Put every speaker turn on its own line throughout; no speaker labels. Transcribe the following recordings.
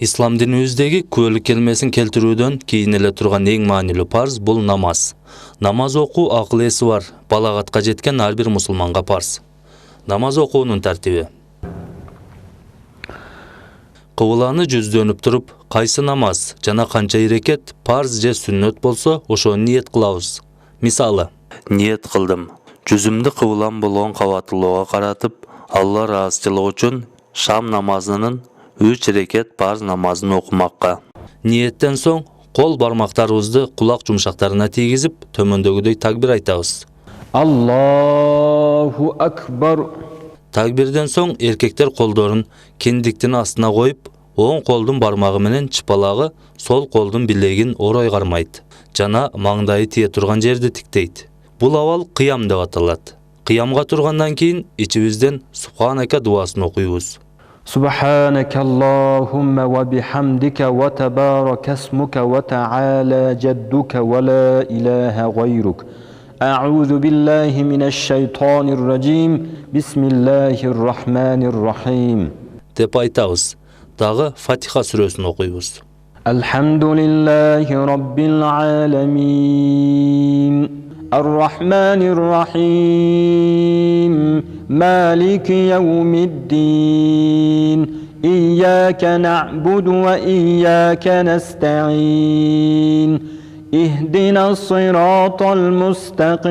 Ислам dinimizdagi күөлүк келмесин келтирүүдөн кийин эле турган эң маанилүү парз бул намаз. Намаз окуу акыл эси бар, балагатка жеткен ар бир мусулманга парз. Намаз окуунун тартиби. Кыбыланы жүздөнүп туруп, кайсы намаз жана канча ирекет парз же сүннөт болсо, ошону ниет кылабыз. Мисалы, ниет кылдым. Жүзүмдү кыбылам болгон кабаттуулукка каратып, Алла ыраазычылыгы үчүн шам намазынын 3 рекет парз намазын окумакка. Ниеттен соң кол бармактарыбызды кулак жумшактарына тийгизип, төмөндөгүдөй такбир айтабыз.
Аллаху акбар.
Такбирден соң эркектер колдорун киндиктин астына коюп, оң колдун бармагы менен чыпалагы сол колдун билегин орой кармайт жана маңдайы тие турган жерди тиктейт. Бул абал кыям деп аталат. Кыямга тургандан кийин ичибизден Субханака дуасын окуйбуз.
سبحانك اللهم وبحمدك وتبارك اسمك وتعالى جدك ولا إله غيرك أعوذ بالله من الشيطان الرجيم بسم الله الرحمن الرحيم
деп айтабыз. Дагы Фатиха сүрөсүн окуйбуз.
الحمد لله رب العالمين الرحمن الرحيم مالك يوم الدين إياك نعبد وإياك نستعين اهدنا الصراط المستقيم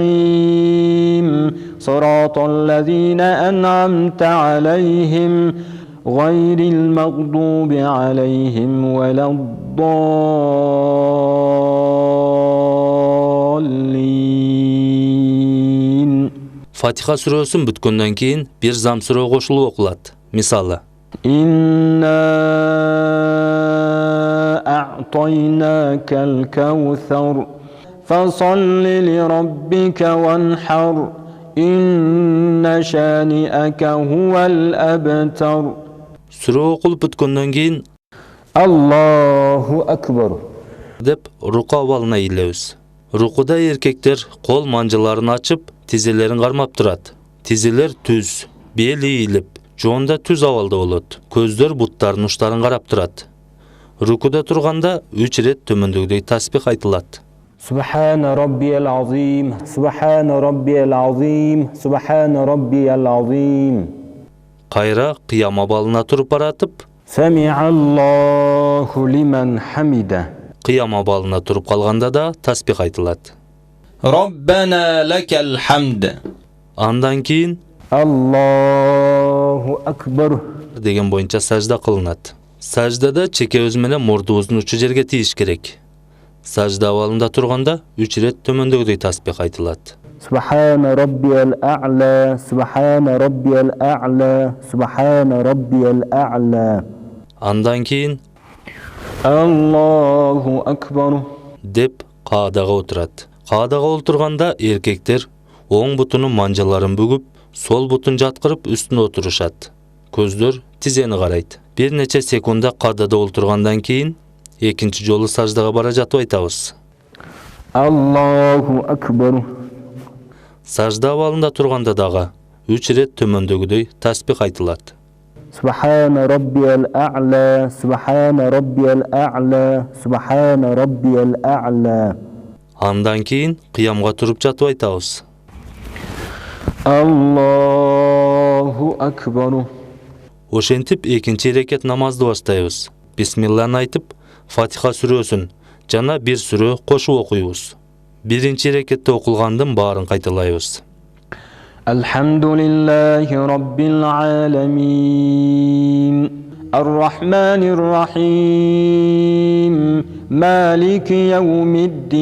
صراط الذين أنعمت عليهم غير المغضوب عليهم ولا الضالين.
Фатиха сүрөсүн бүткөндөн кийин бир зам сүрө кошулуп окулат. Мисалы,
إنا أعطيناك الكوثر فصل لربك وانحر إن شانئك هو الأبتر.
Сүрө окулуп бүткөндөн кийин
Аллаху акбар
деп руку абалына ийилебиз. Рукуда эркектер кол манжыларын ачып, тизелерин кармап турат. Тизелер түз, бел ийилип, жоонда түз абалда болот. Көздөр буттардын уштарын карап турат. Рукуда турганда 3 рет төмөндөгүдөй таспих айтылат.
Субхана раббиял азим, Субхана раббиял азим, Субхана раббиял азим.
Кайра кыям абалына туруп баратып,
Сами'аллаху лиман хамида.
Кыям абалына туруп калганда да таспих айтылат.
Раббана лакал хамд.
Андан кийин
Аллаху акбар
деген боюнча сажда кылынат. Саждада чекебиз менен мурдубуздун учу жерге тийиш керек. Сажда абалында турганда 3 рет төмөндөгүдөй таспих айтылат.
Субхана раббиял а'ла, Субхана раббиял а'ла, Субхана раббиял а'ла.
Андан кийин
Аллаху акбар
деп каадага отурат. Каадага отурганда эркектер оң бутунун манжаларын бүгүп, сол бутун жаткырып үстүнө отурушат. Көздөр тизени карайт. Бир нече секунда каадада отургандан кийин экинчи жолу саждага бара жатып айтабыз.
Аллаху акбар.
Сажда абалында турганда дагы 3 рет төмөндөгүдөй таспих айтылат.
Субхана раббиял а'ла, Субхана раббиял а'ла, Субхана раббиял а'ла.
Андан кийин кыямга туруп жатып айтабыз.
Аллаху акбар.
Ошентип экинчи рекет намазды баштайбыз. Бисмиллахны айтып, Фатиха сүрөсүн жана бир сүрө кошуп окуйбуз. Биринчи рекетте окулгандын баарын кайталайбыз.
Алхамдулиллахи раббил аламин. Ар-Рахманир Рахим. Малики яумиддин.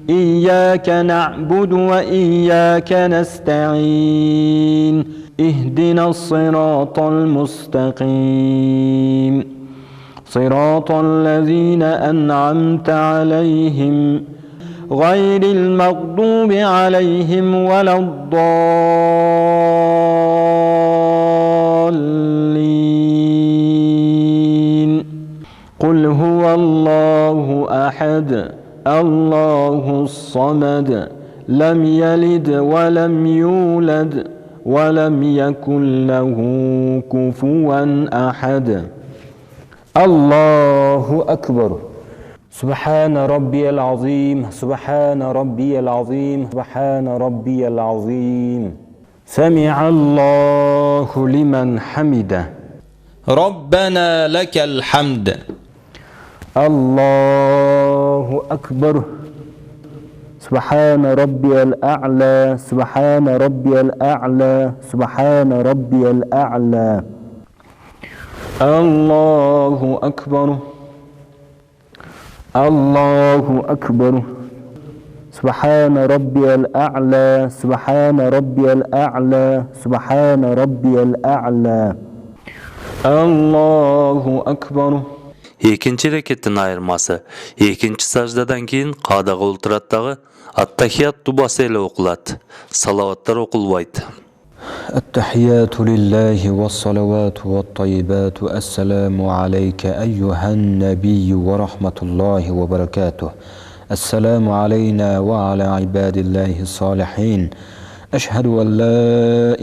Iyяка нa'буду ва iyяка наста'ин. Ихдинас сиратал мустақим. Сиратал лазина ан'амта алейхим. غير المغضوب عليهم ولا الضالين قل هو الله أحد الله الصمد لم يلد ولم يولد ولم يكن له كفوا أحد الله أكبر سبحان ربي العظيم سبحان ربي العظيم سبحان ربي العظيم سمع الله لمن حمده
ربنا لك الحمد
الله أكبر سبحان ربي الأعلى سبحان ربي الأعلى سبحان ربي الأعلى الله أكبر الله أكبر سبحان ربي الأعلى سبحان ربي الأعلى سبحان ربي الأعلى الله أكبر
Ekinci reketin ayırması. Ekinci sajdadan keyin qadaga o'ltiratdagi At-Tahiyat duası ile o'qiladi. Salavatlar o'qilmaydi.
التحيات لله والصلوات والطيبات السلام عليك أيها النبي ورحمة الله وبركاته السلام علينا وعلى عباد الله الصالحين أشهد أن لا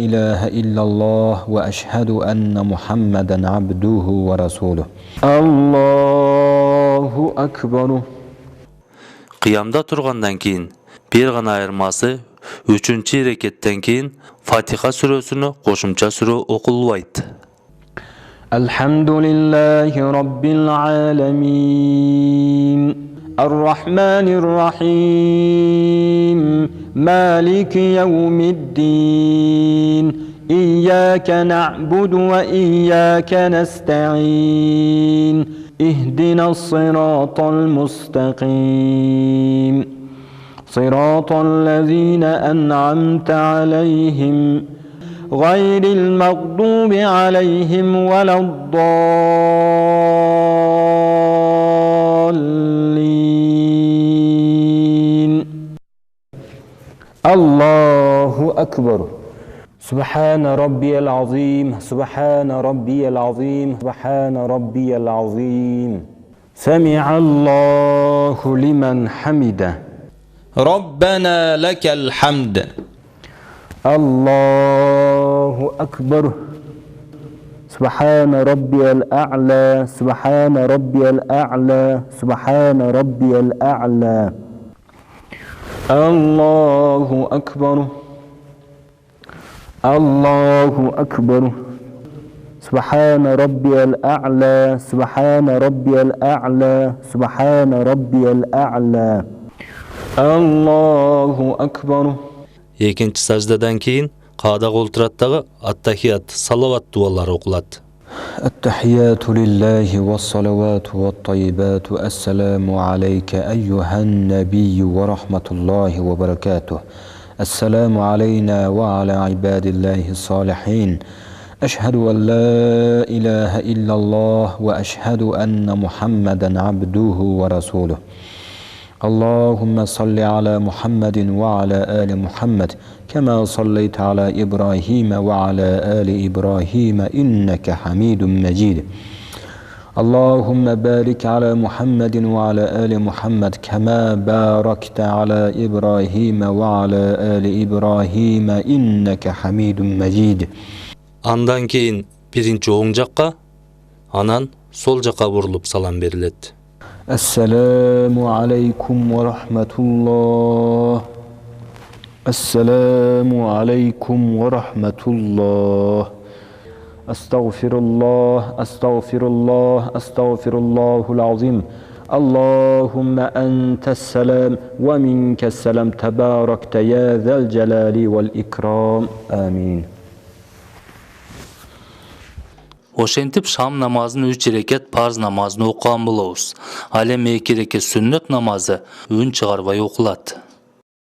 إله إلا الله وأشهد أن محمدا عبده ورسوله الله أكبر
Qiyamda turgandan keyin bir gana ayırması 3. reketten keyin Fatiha surasini qo'shimcha sura o'qilmaydi.
Elhamdülillahi Rabbil alemin Ar-Rahmanir Rahim Maliki yevmiddin İyyâke na'budu ve iyyâke nesta'in İhdinas sıratal mustakim صراط الذين أنعمت عليهم غير المغضوب عليهم ولا الضالين الله أكبر سبحان ربي العظيم سبحان ربي العظيم سبحان ربي العظيم سمع الله لمن حمده
ربنا لك الحمد
الله أكبر سبحان ربي الأعلى سبحان ربي الأعلى سبحان ربي الأعلى الله أكبر الله أكبر سبحان ربي الأعلى سبحان ربي الأعلى سبحان ربي الأعلى Allahu akbar.
Ekinci sajdadan keyin qadaga o'ltiratdagi At-Tahiyat salavat dualari o'qiladi.
التحيات لله والصلوات والطيبات السلام عليك أيها النبي ورحمة الله وبركاته السلام علينا وعلى عباد الله الصالحين أشهد أن لا إله إلا الله وأشهد أن محمدا عبده ورسوله اللهم صل على محمد وعلى آل محمد كما صليت على إبراهيم وعلى آل إبراهيم إنك حميد مجيد اللهم بارك على محمد وعلى آل محمد كما باركت على إبراهيم وعلى آل إبراهيم إنك حميد مجيد
Andan keyin birinchi o'ng jakka, anan sol jakka burilib salam beriladi.
السلام عليكم ورحمة الله السلام عليكم ورحمة الله أستغفر الله أستغفر الله أستغفر الله العظيم اللهم أنت السلام ومنك السلام تباركت يا ذا الجلال والإكرام آمين
Oşentip şam namazını 3 reket parz namazını okuyan bulawuz. Alem 2 reket sünnet namazı ün çıgarбай okulat.